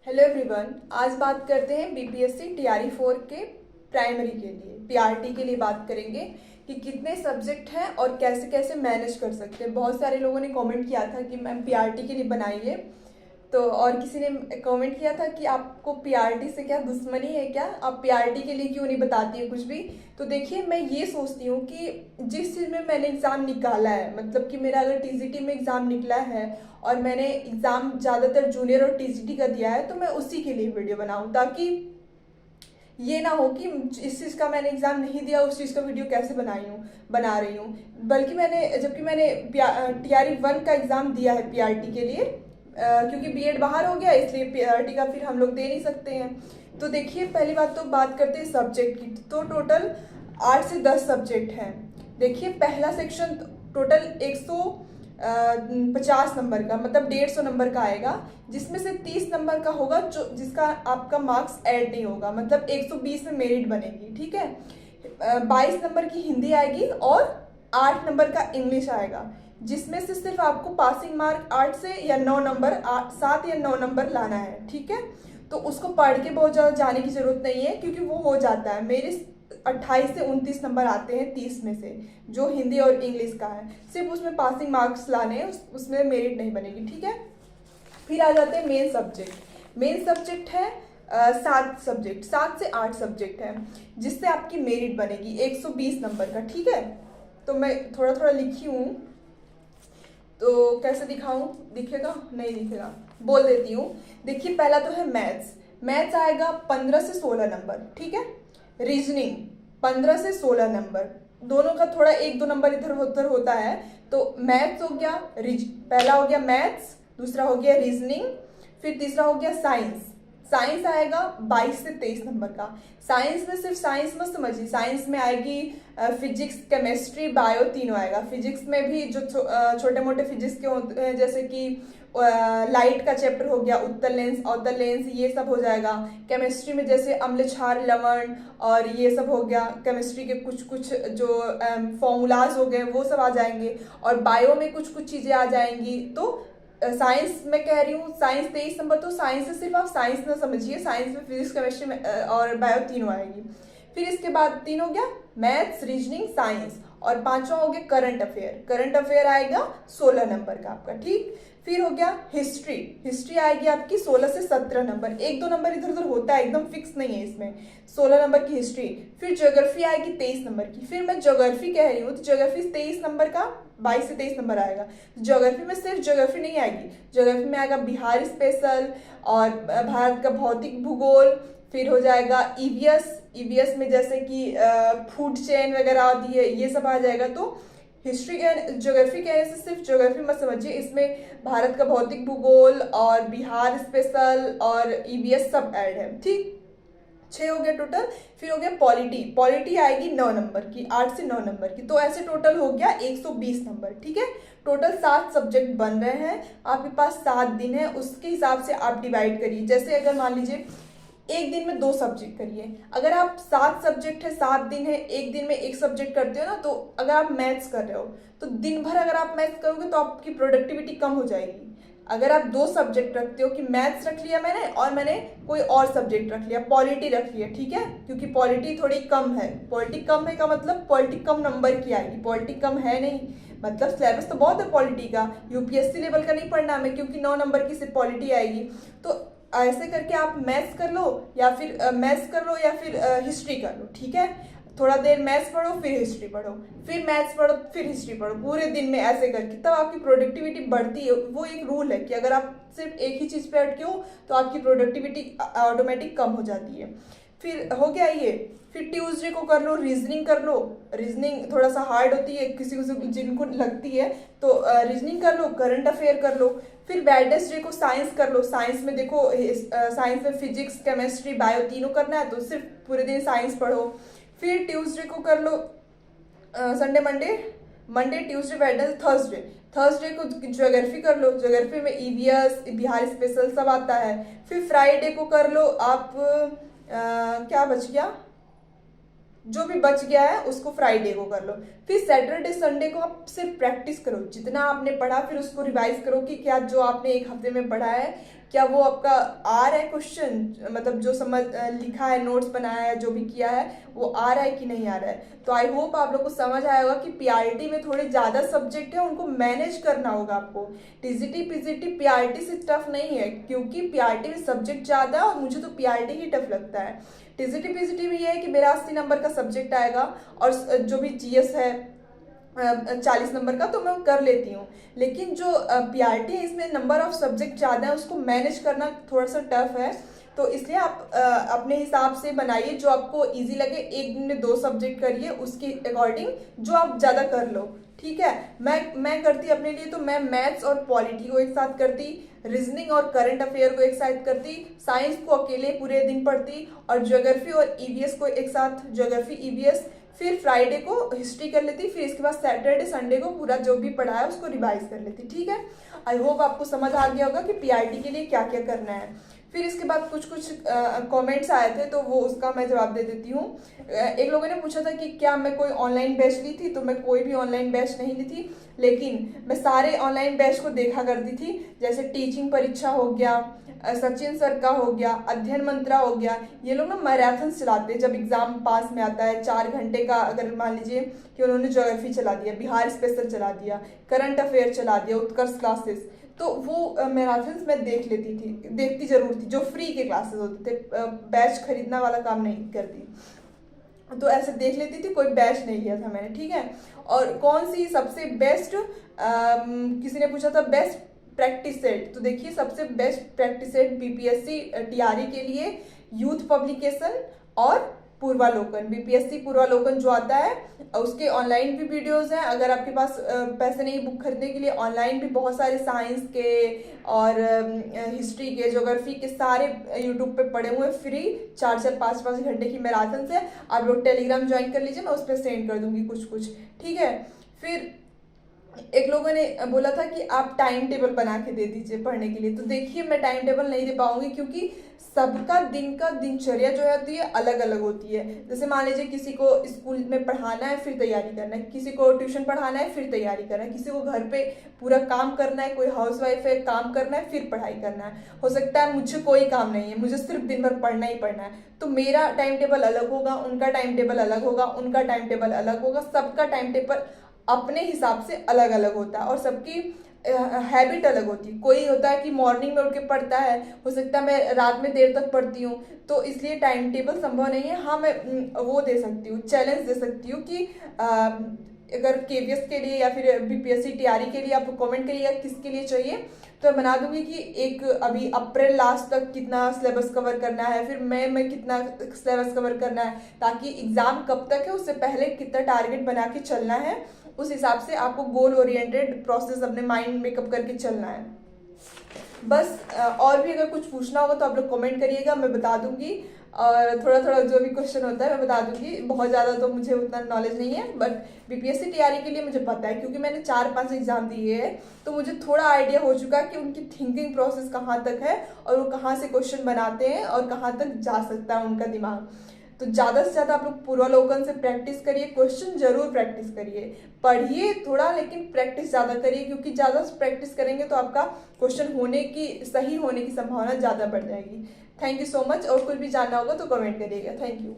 Hello everyone. आज बात करते हैं बीपीएससी टीआरई 4 के प्राइमरी के लिए, पीआरटी के लिए बात करेंगे कि कितने सब्जेक्ट हैं और कैसे कैसे मैनेज कर सकते हैं। बहुत सारे लोगों ने कमेंट किया था कि मैम पीआरटी के लिए बनाइए, तो और किसी ने कमेंट किया था कि आपको पीआरटी से क्या दुश्मनी है, क्या आप पीआरटी के लिए क्यों नहीं बताती है कुछ भी। तो देखिए, मैं ये सोचती हूँ कि जिस चीज़ में मैंने एग्ज़ाम निकाला है, मतलब कि मेरा अगर टीजीटी में एग्ज़ाम निकला है और मैंने एग्ज़ाम ज़्यादातर जूनियर और टीजीटी का दिया है, तो मैं उसी के लिए वीडियो बनाऊँ, ताकि ये ना हो कि इस चीज़ का मैंने एग्ज़ाम नहीं दिया, उस चीज़ का वीडियो कैसे बना रही हूँ। बल्कि जबकि मैंने टीआरई 1 का एग्ज़ाम दिया है पीआरटी के लिए, क्योंकि बीएड बाहर हो गया, इसलिए पीआरटी का फिर हम लोग दे नहीं सकते हैं। तो देखिए, पहली बात तो बात करते हैं सब्जेक्ट की। तो टोटल 8 से 10 सब्जेक्ट हैं। देखिए, पहला सेक्शन टोटल 150 नंबर का, मतलब 150 नंबर का आएगा, जिसमें से 30 नंबर का होगा जो जिसका आपका मार्क्स ऐड नहीं होगा, मतलब 120 में मेरिट बनेगी। ठीक है। 22 नंबर की हिंदी आएगी और 8 नंबर का इंग्लिश आएगा, जिसमें से सिर्फ आपको पासिंग मार्क 8 से या 9 नंबर, 7 या 9 नंबर लाना है। ठीक है। तो उसको पढ़ के बहुत ज़्यादा जाने की ज़रूरत नहीं है, क्योंकि वो हो जाता है। मेरे 28 से 29 नंबर आते हैं 30 में से, जो हिंदी और इंग्लिश का है। सिर्फ उसमें पासिंग मार्क्स लाने हैं, उसमें मेरिट नहीं बनेगी। ठीक है। फिर आ जाते हैं मेन सब्जेक्ट। मेन सब्जेक्ट है 7 से 8 सब्जेक्ट है, जिससे आपकी मेरिट बनेगी 120 नंबर का। ठीक है। तो मैं थोड़ा थोड़ा लिखी हूँ, तो कैसे दिखाऊं, दिखेगा नहीं दिखेगा, बोल देती हूँ। देखिए, पहला तो है मैथ्स। मैथ्स आएगा 15 से 16 नंबर। ठीक है। रीजनिंग 15 से 16 नंबर, दोनों का थोड़ा 1-2 नंबर इधर उधर होता है। तो मैथ्स हो गया, पहला हो गया मैथ्स, दूसरा हो गया रीजनिंग, फिर तीसरा हो गया साइंस। साइंस आएगा 22 से 23 नंबर का। साइंस में सिर्फ साइंस मत समझिए, साइंस में आएगी फिजिक्स, केमिस्ट्री, बायो, तीनों आएगा। फिजिक्स में भी जो छोटे मोटे फिजिक्स के होते हैं, जैसे कि लाइट का चैप्टर हो गया, उत्तल लेंस, अवतल लेंस, ये सब हो जाएगा। केमिस्ट्री में जैसे अम्ल, क्षार, लवण और ये सब हो गया। केमिस्ट्री के कुछ कुछ जो फॉर्मूलाज हो गए, वो सब आ जाएंगे। और बायो में कुछ कुछ चीज़ें आ जाएंगी। तो साइंस में कह रही हूँ, साइंस 23 नंबर, तो साइंस से सिर्फ आप साइंस ना समझिए, साइंस में फिजिक्स, केमिस्ट्री में और बायो तीनों आएगी। फिर इसके बाद 3 हो गया मैथ्स, रीजनिंग, साइंस, और 5वां हो गया करंट अफेयर। करंट अफेयर आएगा 16 नंबर का आपका। ठीक। फिर हो गया हिस्ट्री। हिस्ट्री आएगी आपकी 16 से 17 नंबर, 1-2 नंबर इधर उधर होता है, एकदम फिक्स नहीं है इसमें। 16 नंबर की हिस्ट्री। फिर ज्योग्राफी आएगी 23 नंबर की। फिर मैं ज्योग्राफी कह रही हूँ, तो ज्योग्राफी 23 नंबर का, 22 से 23 नंबर आएगा। ज्योग्राफी में सिर्फ ज्योग्राफी नहीं आएगी, ज्योग्राफी में आएगा बिहार स्पेशल और भारत का भौतिक भूगोल। फिर हो जाएगा ईवीएस। ईवीएस में जैसे कि फूड चेन वगैरह आती है, ये सब आ जाएगा। तो हिस्ट्री ज्योग्राफी कहने से सिर्फ ज्योग्राफी मत समझिए, इसमें भारत का भौतिक भूगोल और बिहार स्पेशल और ईवीएस सब ऐड है। ठीक। 6 हो गया टोटल। फिर हो गया पॉलिटी। पॉलिटी आएगी 9 नंबर की, 8 से 9 नंबर की। तो ऐसे टोटल हो गया 120 नंबर। ठीक है। टोटल 7 सब्जेक्ट बन रहे हैं, आपके पास 7 दिन है, उसके हिसाब से आप डिवाइड करिए। जैसे अगर मान लीजिए एक दिन में 2 सब्जेक्ट करिए, अगर आप 7 सब्जेक्ट है, 7 दिन है, एक दिन में एक सब्जेक्ट करते हो ना, तो अगर आप मैथ्स कर रहे हो तो दिन भर अगर आप मैथ्स करोगे तो आपकी प्रोडक्टिविटी कम हो जाएगी। अगर आप 2 सब्जेक्ट रखते हो कि मैथ्स रख लिया मैंने और मैंने कोई और सब्जेक्ट रख लिया, पॉलिटी रख लिया, ठीक है, क्योंकि पॉलिटी थोड़ी कम है। पॉलिटी कम है का मतलब पॉलिटी कम नंबर की आएगी, पॉलिटी कम है नहीं, मतलब सिलेबस तो बहुत है पॉलिटी का, यूपीएससी लेवल का नहीं पढ़ना हमें, क्योंकि 9 नंबर की सिर्फ पॉलिटी आएगी। तो ऐसे करके आप मैथ्स कर लो या फिर हिस्ट्री कर लो। ठीक है। थोड़ा देर मैथ्स पढ़ो, फिर हिस्ट्री पढ़ो, फिर मैथ्स पढ़ो, फिर हिस्ट्री पढ़ो, पूरे दिन में ऐसे करके तब आपकी प्रोडक्टिविटी बढ़ती है। वो एक रूल है कि अगर आप सिर्फ एक ही चीज़ पे अटके हो तो आपकी प्रोडक्टिविटी ऑटोमेटिक कम हो जाती है। फिर हो गया ये। फिर ट्यूसडे को कर लो रीजनिंग कर लो। रीजनिंग थोड़ा सा हार्ड होती है, किसी को जिनको लगती है, तो रीजनिंग कर लो, करंट अफेयर कर लो। फिर वेडनेसडे को साइंस कर लो। साइंस में देखो, साइंस में फिजिक्स, केमिस्ट्री, बायो तीनों करना है, तो सिर्फ पूरे दिन साइंस पढ़ो। फिर ट्यूसडे को कर लो Sunday, Monday, Tuesday, Wednesday, Thursday. Thursday को ज्योग्राफी कर लो। ज्योग्राफी में ईवीएस, बिहार स्पेशल सब आता है। फिर फ्राइडे को कर लो आप क्या बच गया, जो भी बच गया है उसको फ्राइडे को कर लो। फिर सैटरडे संडे को आप सिर्फ प्रैक्टिस करो, जितना आपने पढ़ा फिर उसको रिवाइज करो कि क्या जो आपने एक हफ्ते में पढ़ा है क्या वो आपका आ रहा है क्वेश्चन, मतलब जो समझ लिखा है, नोट्स बनाया है, जो भी किया है वो आ रहा है कि नहीं आ रहा है। तो आई होप आप लोग को समझ आया होगा कि पीआरटी में थोड़े ज़्यादा सब्जेक्ट है, उनको मैनेज करना होगा आपको। टीजीटी पीजीटी पीआरटी से टफ नहीं है, क्योंकि पीआरटी में सब्जेक्ट ज़्यादा है और मुझे तो पीआरटी ही टफ लगता है। टीजीटी पीजीटी में ये है कि मेरा 80 नंबर का सब्जेक्ट आएगा और जो भी जीएस है 40 नंबर का, तो मैं कर लेती हूँ। लेकिन जो पीआरटी है इसमें नंबर ऑफ सब्जेक्ट ज़्यादा है, उसको मैनेज करना थोड़ा सा टफ है। तो इसलिए आप अपने हिसाब से बनाइए जो आपको इजी लगे। एक दिन में 2 सब्जेक्ट करिए, उसके अकॉर्डिंग जो आप ज़्यादा कर लो, ठीक है। मैं करती अपने लिए, तो मैं मैथ्स और पॉलिटी को एक साथ करती, रीजनिंग और करंट अफेयर को एक साथ करती, साइंस को अकेले पूरे दिन पढ़ती, और ज्योग्राफी और ईवीएस को एक साथ, ज्योग्राफी ईवीएस, फिर फ्राइडे को हिस्ट्री कर लेती, फिर इसके बाद सैटरडे संडे को पूरा जो भी पढ़ा है उसको रिवाइज कर लेती, ठीक है। आई होप आपको समझ आ गया होगा कि पीआरटी के लिए क्या क्या करना है। फिर इसके बाद कुछ कमेंट्स आए थे, तो वो उसका मैं जवाब दे देती हूँ। एक लोगों ने पूछा था कि क्या मैं कोई ऑनलाइन बैच ली थी, तो मैं कोई भी ऑनलाइन बैच नहीं ली थी, लेकिन मैं सारे ऑनलाइन बैच को देखा करती थी। जैसे टीचिंग परीक्षा हो गया, सचिन सर का हो गया, अध्ययन मंत्रा हो गया, ये लोग ना मैराथन चलाते हैं जब एग्जाम पास में आता है। 4 घंटे का, अगर मान लीजिए कि उन्होंने ज्योग्राफी चला दिया, बिहार स्पेशल चला दिया, करंट अफेयर चला दिया, उत्कर्ष क्लासेस, तो वो मैराथन्स मैं देख लेती थी, देखती जरूर थी, जो फ्री के क्लासेस होते थे, बैच खरीदना वाला काम नहीं करती, तो ऐसे देख लेती थी। कोई बैच नहीं लिया था मैंने, ठीक है। और कौन सी सबसे बेस्ट, किसी ने पूछा था बेस्ट प्रैक्टिस सेट, तो देखिए सबसे best practice set BPSC TRE के लिए यूथ पब्लिकेशन और पूर्वालोकन, बीपीएससी पूर्वालोकन जो आता है उसके ऑनलाइन भी वीडियोस हैं। अगर आपके पास पैसे नहीं बुक खरीदने के लिए, ऑनलाइन भी बहुत सारे साइंस के और हिस्ट्री के, ज्योग्राफी के सारे यूट्यूब पे पड़े हुए फ्री 4-4, 5-5 घंटे की मैराथन से। आप लोग टेलीग्राम ज्वाइन कर लीजिए, मैं उस पर सेंड कर दूंगी कुछ, ठीक है। फिर एक लोगों ने बोला था कि आप टाइम टेबल बना के दे दीजिए पढ़ने के लिए, तो देखिए मैं टाइम टेबल नहीं दे पाऊंगी, क्योंकि सबका दिन का दिनचर्या जो होती है अलग अलग होती है। जैसे मान लीजिए किसी को स्कूल में पढ़ाना है फिर तैयारी करना है, किसी को ट्यूशन पढ़ाना है फिर तैयारी करना है, किसी को घर पे पूरा काम करना है, कोई हाउसवाइफ है काम करना है फिर पढ़ाई करना है। हो सकता है मुझे कोई काम नहीं है, मुझे सिर्फ दिन भर पढ़ना ही पढ़ना है, तो मेरा टाइम टेबल अलग होगा, उनका टाइम टेबल अलग होगा, उनका टाइम टेबल अलग होगा, सबका टाइम टेबल अपने हिसाब से अलग अलग होता है और सबकी हैबिट अलग होती है। कोई होता है कि मॉर्निंग में उठ के पढ़ता है, हो सकता है मैं रात में देर तक पढ़ती हूँ, तो इसलिए टाइम टेबल संभव नहीं है। हाँ, मैं वो दे सकती हूँ, चैलेंज दे सकती हूँ कि अगर केवीएस के लिए या फिर बीपीएससी टीआरई के लिए आप कमेंट करिएगा किसके लिए चाहिए, तो मैं बना दूंगी कि एक अभी अप्रैल लास्ट तक कितना सिलेबस कवर करना है, फिर मई में कितना सिलेबस कवर करना है, ताकि एग्जाम कब तक है उससे पहले कितना टारगेट बना के चलना है, उस हिसाब से आपको गोल ओरिएंटेड प्रोसेस अपने माइंड मेकअप करके चलना है। बस और भी अगर कुछ पूछना होगा तो आप लोग कमेंट करिएगा, मैं बता दूंगी, और थोड़ा थोड़ा जो भी क्वेश्चन होता है मैं बता दूंगी। बहुत ज़्यादा तो मुझे उतना नॉलेज नहीं है, बट बीपीएससी टीआरई के लिए मुझे पता है, क्योंकि मैंने 4-5 एग्जाम दिए हैं, तो मुझे थोड़ा आइडिया हो चुका है कि उनकी थिंकिंग प्रोसेस कहाँ तक है और वो कहाँ से क्वेश्चन बनाते हैं और कहाँ तक जा सकता है उनका दिमाग। तो ज़्यादा से ज़्यादा आप लोग पूर्वालोकन से प्रैक्टिस करिए, क्वेश्चन जरूर प्रैक्टिस करिए, पढ़िए थोड़ा लेकिन प्रैक्टिस ज़्यादा करिए, क्योंकि ज़्यादा प्रैक्टिस करेंगे तो आपका क्वेश्चन होने की, सही होने की संभावना ज़्यादा बढ़ जाएगी। थैंक यू सो मच, और कुछ भी जानना होगा तो कमेंट करिएगा। Thank you.